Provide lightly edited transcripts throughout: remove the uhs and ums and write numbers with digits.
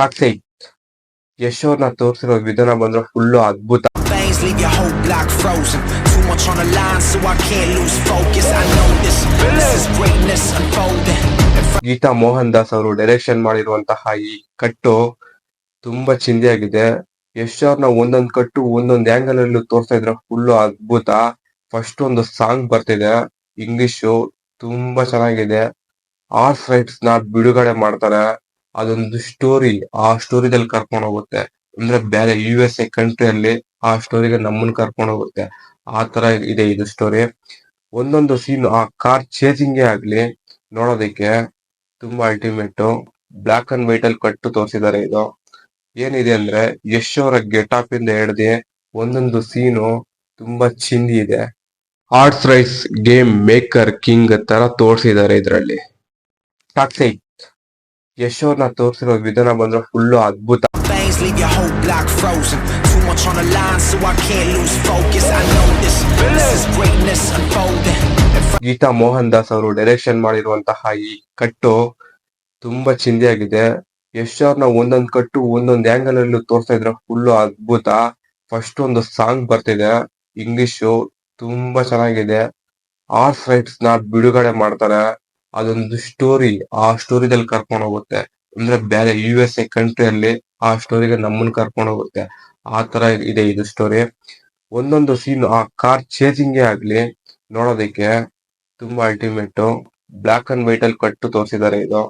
Toxic Yash ಅವ್ರನ್ನ ತೋರಿಸಿರೋ ವಿಧಾನ ಬಂದ್ರೆ ಫುಲ್ಲು ಅದ್ಭುತ. Veins leave your whole block frozen. Too much on the line, so I can't lose focus. I know this is greatness unfolding. Geetha Mohan Das ಅವರು direction ಮಾಡಿರುವಂತಹ ಈ ಕಟ್ಟು ತುಂಬಾ ಚಿಂದಿಯಾಗಿದೆ. ಯಶ್ ಅವ್ರನ್ನ ಒಂದೊಂದ್ ಕಟ್ಟು ಒಂದೊಂದ್ ಆಂಗಲ್ ಅಲ್ಲೂ ತೋರ್ಸ್ತಾ ಇದ್ರೆ ಫುಲ್ಲು ಅದ್ಭುತ. ಫಸ್ಟ್ ಒಂದು ಸಾಂಗ್ ಬರ್ತಿದೆ ಇಂಗ್ಲಿಷು, ತುಂಬಾ ಚೆನ್ನಾಗಿದೆ. ಆರ್ಸ್ ರೈಟ್ಸ್ ನ ಬಿಡುಗಡೆ ಮಾಡ್ತಾರೆ. ಅದೊಂದು ಸ್ಟೋರಿ, ಆ ಸ್ಟೋರಿದಲ್ಲಿ ಕರ್ಕೊಂಡು ಹೋಗುತ್ತೆ. ಅಂದ್ರೆ ಬೇರೆ USA ಕಂಟ್ರಿಯಲ್ಲಿ ಆ ಸ್ಟೋರಿಗೆ ನಮ್ಮನ್ನ ಕರ್ಕೊಂಡು ಹೋಗುತ್ತೆ. ಆ ತರ ಇದೆ ಇದು ಸ್ಟೋರಿ. ಒಂದೊಂದು ಸೀನ್, ಆ ಕಾರ್ ಚೇಸಿಂಗೇ ಆಗ್ಲಿ ನೋಡೋದಕ್ಕೆ ತುಂಬಾ ಅಲ್ಟಿಮೇಟ್. ಬ್ಲಾಕ್ ಅಂಡ್ ವೈಟ್ ಅಲ್ಲಿ ಕಟ್ಟು ತೋರಿಸಿದ್ದಾರೆ. ಇದು ಏನಿದೆ ಅಂದ್ರೆ ಯಶ್ ಅವರ ಗೆಟಪ್ ಇಂದ ಹಿಡ್ದು ಒಂದೊಂದು ಸೀನು ತುಂಬಾ ಚಿಂದಿ ಇದೆ. Arts rise game maker king ತರ ತೋರಿಸಿದ್ದಾರೆ ಇದ್ರಲ್ಲಿ. ಟಾಕ್ಸಿಕ್ ಯಶ್ ಅವ್ರನ್ನ ತೋರಿಸಿರೋ ವಿಧಾನ ಬಂದ್ರೆ ಫುಲ್ಲು ಅದ್ಭುತ. Veins leave your whole block frozen. Too much on the line, so I can't lose focus. I know this is greatness unfolding. Geetha Mohan Das ಅವರು ಡೈರೆಕ್ಷನ್ ಮಾಡಿರುವಂತಹ ಈ ಕಟ್ಟು ತುಂಬಾ ಚಿಂದಿಯಾಗಿದೆ. ಯಶ್ ಅವ್ರನ್ನ ಒಂದೊಂದ್ ಕಟ್ಟು ಒಂದೊಂದ್ ಆಂಗಲ್ ಅಲ್ಲೂ ತೋರಿಸ್ತಾ ಇದ್ರೆ ಫುಲ್ಲು ಅದ್ಭುತ. ಫಸ್ಟ್ ಒಂದು ಸಾಂಗ್ ಬರ್ತಿದೆ ಇಂಗ್ಲಿಷು, ತುಂಬಾ ಚೆನ್ನಾಗಿದೆ. ಆರ್ಸ್ ರೈಟ್ಸ್ ನ ಬಿಡುಗಡೆ ಮಾಡ್ತಾರೆ. ಅದೊಂದು ಸ್ಟೋರಿ, ಆ ಸ್ಟೋರಿದಲ್ಲಿ ಕರ್ಕೊಂಡು ಹೋಗುತ್ತೆ. ಅಂದ್ರೆ ಬೇರೆ USA ಕಂಟ್ರಿಯಲ್ಲಿ ಆ ಸ್ಟೋರಿಗೆ ನಮ್ಮನ್ನ ಕರ್ಕೊಂಡು ಹೋಗುತ್ತೆ. ಆ ತರ ಇದೆ ಇದು ಸ್ಟೋರಿ. ಒಂದೊಂದು ಸೀನ್, ಆ ಕಾರ್ ಚೇಸಿಂಗೇ ಆಗ್ಲಿ ನೋಡೋದಕ್ಕೆ ತುಂಬಾ ಅಲ್ಟಿಮೇಟ್. ಬ್ಲಾಕ್ ಅಂಡ್ ವೈಟ್ ಅಲ್ಲಿ ಕಟ್ಟು ತೋರಿಸಿದ್ದಾರೆ. ಇದು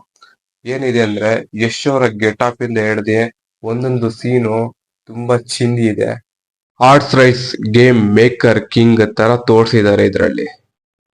ಏನಿದೆ ಅಂದ್ರೆ ಯಶ್ ಅವರ ಗೆಟಪ್ ಇಂದ ಹಿಡ್ದು ಒಂದೊಂದು ಸೀನು ತುಂಬಾ ಚಿಂದಿ ಇದೆ. Arts rise game maker king ತರ ತೋರಿಸಿದ್ದಾರೆ ಇದ್ರಲ್ಲಿ.